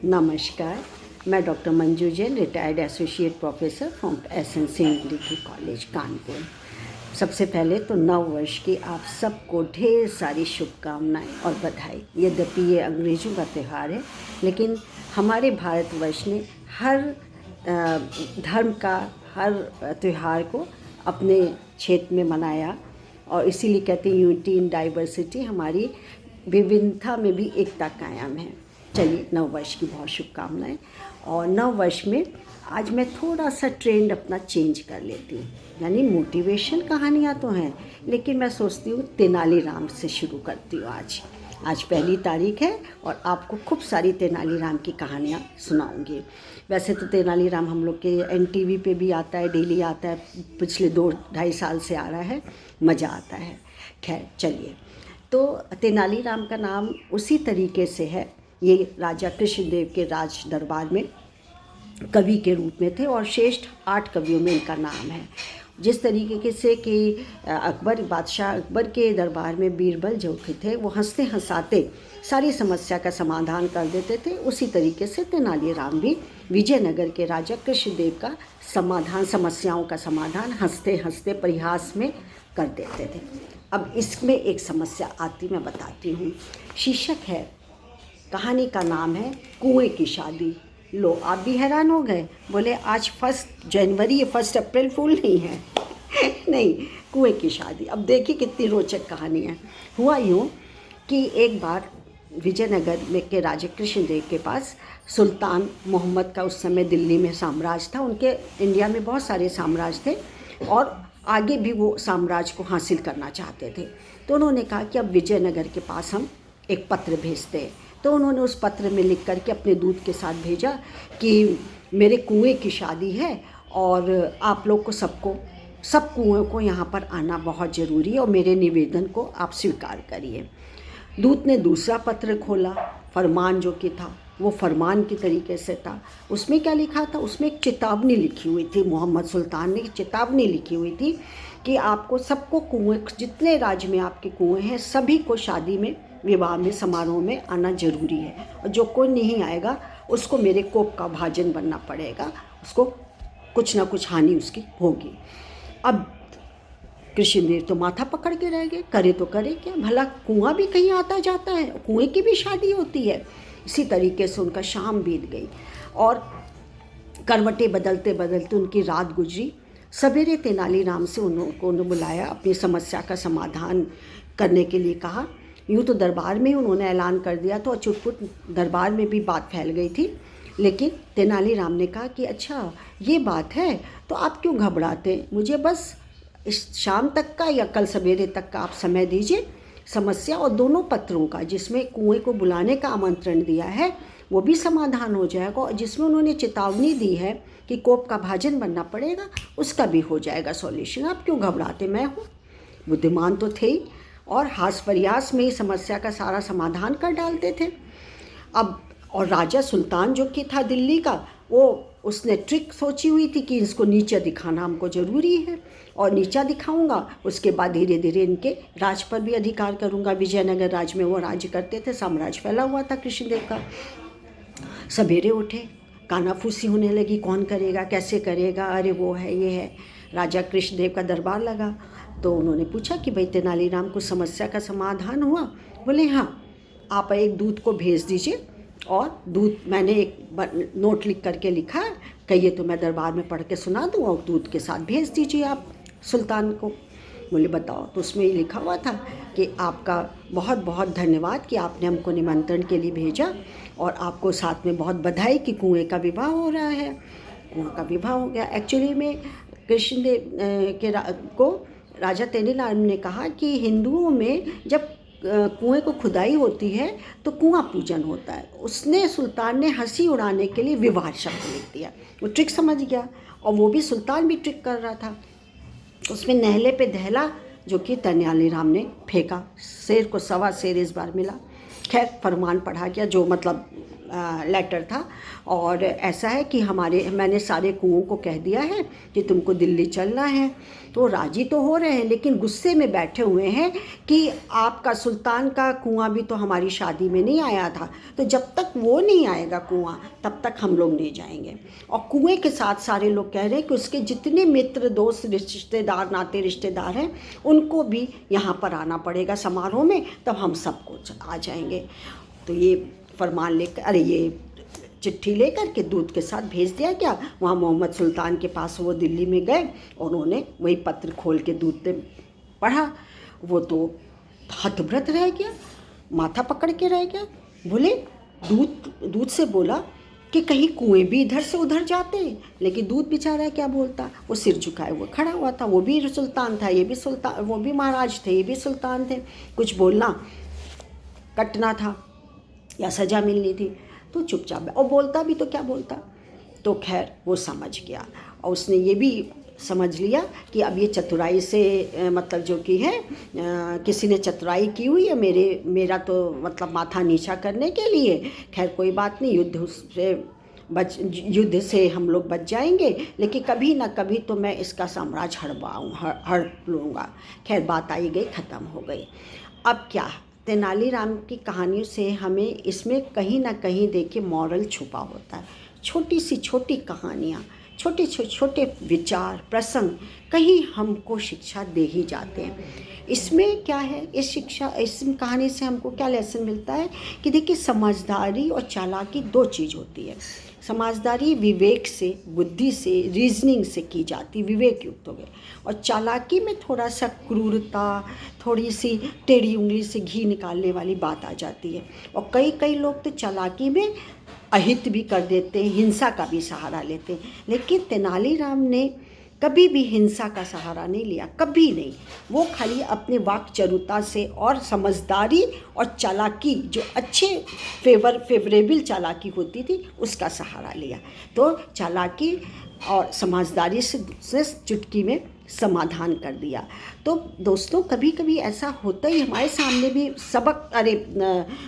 नमस्कार। मैं doctor Manju Jain, retired associate professor from SNC degree college Kanpur. सबसे पहले तो नव वर्ष की आप सबको ढेर सारी शुभकामनाएं और बधाई। यद्यपि ये अंग्रेज़ों का त्यौहार है, लेकिन हमारे भारतवर्ष ने हर धर्म का हर त्यौहार को अपने क्षेत्र में मनाया और इसीलिए कहते हैं यूनिटी इन डाइवर्सिटी, हमारी विभिन्नता में भी एकता कायम है। चलिए, नव वर्ष की बहुत शुभकामनाएं। और नव वर्ष में आज मैं थोड़ा सा ट्रेंड अपना चेंज कर लेती हूँ, यानी मोटिवेशन कहानियाँ तो हैं, लेकिन मैं सोचती हूँ तेनालीराम से शुरू करती हूँ। आज पहली तारीख है और आपको खूब सारी तेनालीराम की कहानियाँ सुनाऊंगी। वैसे तो तेनालीराम हम लोग के एनटीवी पे भी आता है, डेली आता है, पिछले 2-2.5 साल से आ रहा है, मज़ा आता है। खैर चलिए, तो तेनालीराम का नाम उसी तरीके से है। ये राजा कृष्णदेव के राज दरबार में कवि के रूप में थे और श्रेष्ठ 8 कवियों में इनका नाम है। जिस तरीके से कि बादशाह अकबर के दरबार में बीरबल जो थे वो हंसते हंसाते सारी समस्या का समाधान कर देते थे, उसी तरीके से तेनालीराम भी विजयनगर के राजा कृष्णदेव का समस्याओं का समाधान हंसते हंसते परिहास में कर देते थे। अब इसमें एक समस्या आती, मैं बताती हूँ। शीर्षक है, कहानी का नाम है कुएं की शादी। लो, आप भी हैरान हो गए, बोले आज 1 जनवरी है, 1 अप्रैल फूल नहीं है। नहीं, कुएं की शादी। अब देखिए कितनी रोचक कहानी है। हुआ यूँ कि एक बार विजयनगर में के राजा कृष्णदेव के पास सुल्तान मोहम्मद का उस समय दिल्ली में साम्राज्य था। उनके इंडिया में बहुत सारे साम्राज्य थे और आगे भी वो साम्राज्य को हासिल करना चाहते थे। तो उन्होंने कहा कि अब विजयनगर के पास हम एक पत्र भेजते हैं। तो उन्होंने उस पत्र में लिख कर के अपने दूत के साथ भेजा कि मेरे कुएं की शादी है और आप लोग को सब कुएं को यहाँ पर आना बहुत ज़रूरी है और मेरे निवेदन को आप स्वीकार करिए। दूत ने दूसरा पत्र खोला, फरमान जो कि था वो फरमान की तरीके से था। उसमें क्या लिखा था? उसमें एक चेतावनी लिखी हुई थी। मोहम्मद सुल्तान ने चेतावनी लिखी हुई थी कि आपको सबको कुएं, जितने राज्य में आपके कुएं हैं, सभी को शादी में, विवाह में, समारोह में आना जरूरी है और जो कोई नहीं आएगा उसको मेरे कोप का भाजन बनना पड़ेगा, उसको कुछ ना कुछ हानि उसकी होगी। अब कृष्णदेव तो माथा पकड़ के रह गए, करे तो करे क्या, भला कुआं भी कहीं आता जाता है, कुएं की भी शादी होती है। इसी तरीके से उनका शाम बीत गई और करवटें बदलते बदलते उनकी रात गुजरी। सवेरे तेनालीराम से उन्होंने बुलाया, अपनी समस्या का समाधान करने के लिए कहा। यूँ तो दरबार में उन्होंने ऐलान कर दिया तो चुटपुट दरबार में भी बात फैल गई थी, लेकिन तेनालीराम ने कहा कि अच्छा ये बात है तो आप क्यों घबराते, मुझे बस इस शाम तक का या कल सवेरे तक का आप समय दीजिए। समस्या और दोनों पत्रों का, जिसमें कुएं को बुलाने का आमंत्रण दिया है वो भी समाधान हो जाएगा और जिसमें उन्होंने चेतावनी दी है कि कोप का भाजन बनना पड़ेगा उसका भी हो जाएगा सॉल्यूशन। आप क्यों घबराते, मैं हूँ। बुद्धिमान तो थे ही और हास प्रयास में ही समस्या का सारा समाधान कर डालते थे। अब और राजा सुल्तान जो कि था दिल्ली का, वो उसने ट्रिक सोची हुई थी कि इसको नीचा दिखाना हमको ज़रूरी है और नीचा दिखाऊंगा, उसके बाद धीरे धीरे इनके राज पर भी अधिकार करूंगा। विजयनगर राज में वो राज्य करते थे, साम्राज्य फैला हुआ था कृष्णदेव का। सवेरे उठे, कानाफूसी होने लगी, कौन करेगा, कैसे करेगा, अरे वो है, ये है। राजा कृष्णदेव का दरबार लगा तो उन्होंने पूछा कि भाई तेनालीराम को समस्या का समाधान हुआ? बोले हाँ, आप एक दूत को भेज दीजिए और दूत, मैंने एक नोट लिख करके लिखा है, कहिए तो मैं दरबार में पढ़ के सुना दूँ और दूत के साथ भेज दीजिए आप सुल्तान को। बोले बताओ। तो उसमें ये लिखा हुआ था कि आपका बहुत बहुत धन्यवाद कि आपने हमको निमंत्रण के लिए भेजा और आपको साथ में बहुत बधाई कि कुएं का विवाह हो रहा है। कुएं का विवाह हो गया। एक्चुअली में कृष्णदेव को राजा तेनालीराम ने कहा कि हिंदुओं में जब कुएं को खुदाई होती है तो कुआं पूजन होता है। उसने, सुल्तान ने हंसी उड़ाने के लिए विवाह शब्द लिख दिया। वो ट्रिक समझ गया और वो भी सुल्तान भी ट्रिक कर रहा था। उसमें नहले पे दहला जो कि तेनालीराम ने फेंका, शेर को 1.25 शेर इस बार मिला। खैर फरमान पढ़ा गया, जो मतलब लेटर था। और ऐसा है कि मैंने सारे कुओं को कह दिया है कि तुमको दिल्ली चलना है। तो राजी तो हो रहे हैं लेकिन गुस्से में बैठे हुए हैं कि आपका सुल्तान का कुआं भी तो हमारी शादी में नहीं आया था, तो जब तक वो नहीं आएगा कुआं तब तक हम लोग नहीं जाएंगे। और कुएं के साथ सारे लोग कह रहे हैं कि उसके जितने मित्र दोस्त रिश्तेदार नाते रिश्तेदार हैं उनको भी यहाँ पर आना पड़ेगा समारोह में, तब हम सबको आ जाएंगे। तो ये फरमान लेकर ये चिट्ठी लेकर के दूध के साथ भेज दिया गया। वहाँ मोहम्मद सुल्तान के पास वो दिल्ली में गए और उन्होंने वही पत्र खोल के दूध पे पढ़ा। वो तो हतप्रत रह गया, माथा पकड़ के रह गया। बोले दूध से बोला कि कहीं कुएं भी इधर से उधर जाते हैं, लेकिन दूध बेचारा क्या बोलता, वो सिर झुकाए वो खड़ा हुआ था। वो भी सुल्तान था, ये भी सुल्तान, वो भी महाराज थे, ये भी सुल्तान थे। कुछ बोलना कटना था या सज़ा मिलनी थी तो चुपचाप, और बोलता भी तो क्या बोलता। तो खैर वो समझ गया और उसने ये भी समझ लिया कि अब ये चतुराई से मतलब जो कि है किसी ने चतुराई की हुई है मेरा तो मतलब माथा नीचा करने के लिए। खैर कोई बात नहीं, युद्ध से हम लोग बच जाएंगे, लेकिन कभी ना कभी तो मैं इसका साम्राज्य हड़प लूँगा। खैर बात आई गई, ख़त्म हो गई। अब क्या, तेनालीराम की कहानियों से हमें इसमें कहीं ना कहीं देखिए मॉरल छुपा होता है। छोटी सी छोटी कहानियाँ, छोटे छोटे विचार प्रसंग कहीं हमको शिक्षा दे ही जाते हैं। इसमें क्या है, इस कहानी से हमको क्या लेसन मिलता है कि देखिए समझदारी और चालाकी दो चीज़ होती है। समझदारी विवेक से, बुद्धि से, रीजनिंग से की जाती, विवेक युक्त हो गए। और चालाकी में थोड़ा सा क्रूरता, थोड़ी सी टेढ़ी उंगली से घी निकालने वाली बात आ जाती है। और कई लोग तो चालाकी में अहित भी कर देते हैं, हिंसा का भी सहारा लेते हैं। लेकिन तेनालीराम ने कभी भी हिंसा का सहारा नहीं लिया, कभी नहीं। वो खाली अपने वाक्चरुता से और समझदारी और चालाकी, जो अच्छे फेवरेबल चालाकी होती थी, उसका सहारा लिया। तो चालाकी और समझदारी से चुटकी में समाधान कर दिया। तो दोस्तों कभी कभी ऐसा होता ही, हमारे सामने भी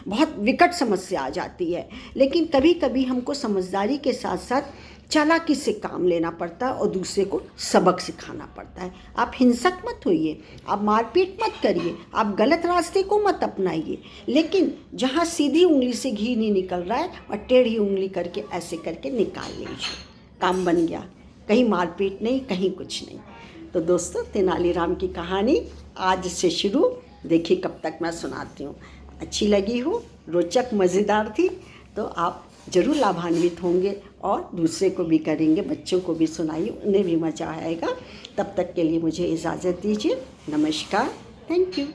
बहुत विकट समस्या आ जाती है, लेकिन कभी कभी हमको समझदारी के साथ साथ चालाकी से काम लेना पड़ता है और दूसरे को सबक सिखाना पड़ता है। आप हिंसक मत होइए, आप मारपीट मत करिए, आप गलत रास्ते को मत अपनाइए, लेकिन जहाँ सीधी उंगली से घी नहीं निकल रहा है और टेढ़ी उंगली करके ऐसे करके निकाल लीजिए, काम बन गया। कहीं मारपीट नहीं, कहीं कुछ नहीं। तो दोस्तों तेनालीराम की कहानी आज से शुरू, देखिए कब तक मैं सुनाती हूँ। अच्छी लगी हो, रोचक मज़ेदार थी, तो आप ज़रूर लाभान्वित होंगे और दूसरे को भी करेंगे, बच्चों को भी सुनाइए, उन्हें भी मज़ा आएगा। तब तक के लिए मुझे इजाज़त दीजिए। नमस्कार, थैंक यू।